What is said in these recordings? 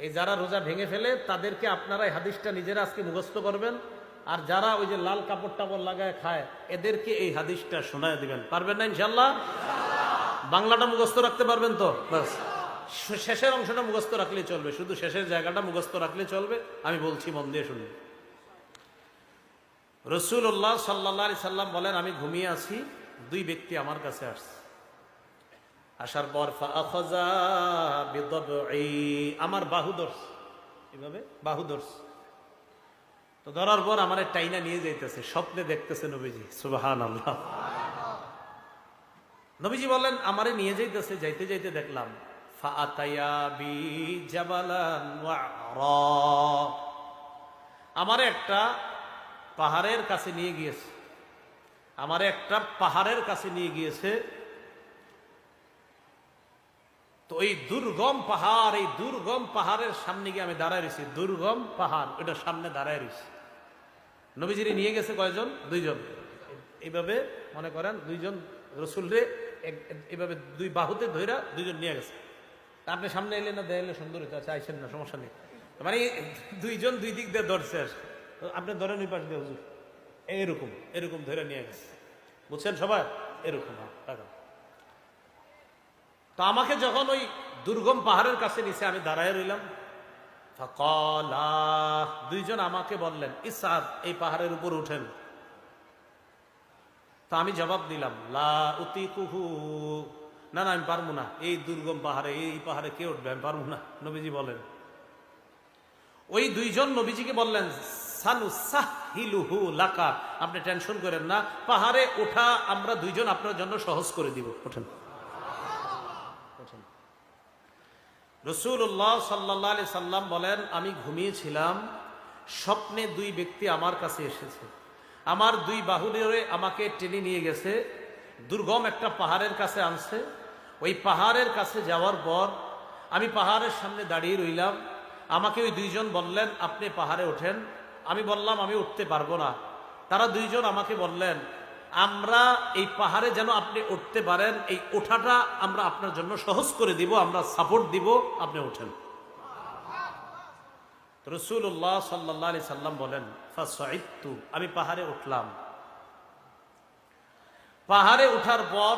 এই যারা রোজা ভেঙে ফেলে তাদেরকে আপনারা এই হাদিসটা নিজেরা আজকে মুখস্থ করবেন, আর যারা ওই যে লাল কাপড় টাপড় লাগায় খায় এদেরকে এই হাদিসটা শোনায় দিবেন। পারবেন না ইনশাল্লাহ? বাংলাটা মুখস্থ রাখতে পারবেন তো? বাস, শেষের অংশটা মুখস্থ রাখলে চলবে, শুধু শেষের জায়গাটা মুখস্থ রাখলে চলবে। আমি বলছি, মন দিয়ে শুনুন। রাসূলুল্লাহ সাল্লাল্লাহু আলাইহি সাল্লাম বলেন, আমি ঘুমিয়ে আছি, দুই ব্যক্তি আমার কাছে আসছে। আসার পর ফাআখাযা বিদবঈ, আমার বাহু ধরছে, এভাবে বাহু ধরছে। তো ধরার পর আমার টাইনা নিয়ে যাইতেছে, স্বপ্নে দেখতেছে নবীজি। সুবহানাল্লাহ। নবীজি বলেন, আমারে নিয়ে যাইতেছে, যাইতে যাইতে দেখলাম ফাআতায়া বি জাবালান ওয়া'রা, আমারে একটা পাহাড়ের কাছে নিয়ে গিয়েছে, আমারে একটা পাহাড়ের কাছে নিয়ে গিয়েছে। তো এই দুর্গম পাহাড়, এই দুর্গম পাহাড়ের সামনে গিয়ে আমি দাঁড়ায় রয়েছি। দুর্গম পাহাড়, ওটার সামনে দাঁড়ায় রয়েছি। নবীজিরে নিয়ে গেছে কয়জন? দুইজন। এইভাবে মনে করেন দুইজন রসুলরে এইভাবে দুই বাহুতে ধইরা দুইজন নিয়ে গেছে। আপনি সামনে এলে না দেখলে সুন্দর হইতো, আচ্ছা আইসেন না, সমস্যা নেই। মানে দুইজন দুই দিক দিয়ে ধরছে, আপনি ধরেন ওই পাশ দিয়ে হুজুর, এরকম এরকম ধরে নিয়ে গেছে। বুঝছেন সবাই? এরকম। তো আমাকে যখন ওই দুর্গম পাহাড়ের কাছে নিচে আমি দাঁড়ায় রইলাম, ফাকালা, দুইজন আমাকে বললেন, ইসআদ, এই পাহাড়ের উপর উঠেন। তো আমি জবাব দিলাম, লা উতিকুহু, না না আমি পারবো না, এই দুর্গম পাহাড়ে, এই পাহাড়ে কে উঠবে, আমি পারবো না। নবীজি বলেন, ওই দুইজন নবীজিকে বললেন, সানুসাহিলুহু লাকা, আপনি টেনশন করেন না, পাহাড়ে ওঠা আমরা দুইজন আপনার জন্য সহজ করে দিব, ওঠেন। রাসূলুল্লাহ সাল্লাল্লাহু আলাইহি সাল্লাম বলেন, আমি ঘুমিয়েছিলাম, স্বপ্নে দুই ব্যক্তি আমার কাছে এসেছে, আমার দুই বাহু ধরে আমাকে টেনে নিয়ে গেছে, দুর্গম একটা পাহাড়ের কাছে আনছে। ওই পাহাড়ের কাছে যাওয়ার পর আমি পাহাড়ের সামনে দাঁড়িয়ে রইলাম। আমাকে ওই দুইজন বললেন, আপনি পাহাড়ে ওঠেন। আমি বললাম, আমি উঠতে পারবো না। তারা দুইজন আমাকে বললেন, আমরা এই পাহাড়ে যেন আপনি উঠতে পারেন, এই ওঠাটা আমরা আপনার জন্য সহজ করে দিব, আমরা সাপোর্ট দিব, আপনি ওঠেন। রাসূলুল্লাহ সাল্লাল্লাহু আলাইহি সাল্লাম বলেন, ফাসাইদতু, আমি পাহাড়ে উঠলাম। পাহাড়ে ওঠার পর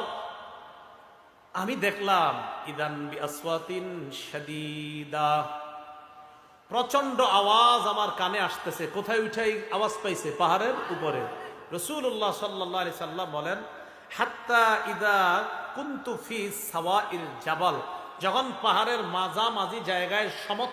আমি দেখলাম, ইদান বিআসওয়াতিন শাদীদা, প্রচন্ড আওয়াজ আমার কানে আসতেছে। কোথায় উঠাই আওয়াজ পাইছে? পাহাড়ের উপরে। রাসূলুল্লাহ সাল্লাল্লাহু আলাইহি সাল্লাম বলেন, হাত্তা ইদা কুনতু ফি সাওয়াইল জাবাল, যখন পাহাড়ের মাঝামাঝি জায়গায়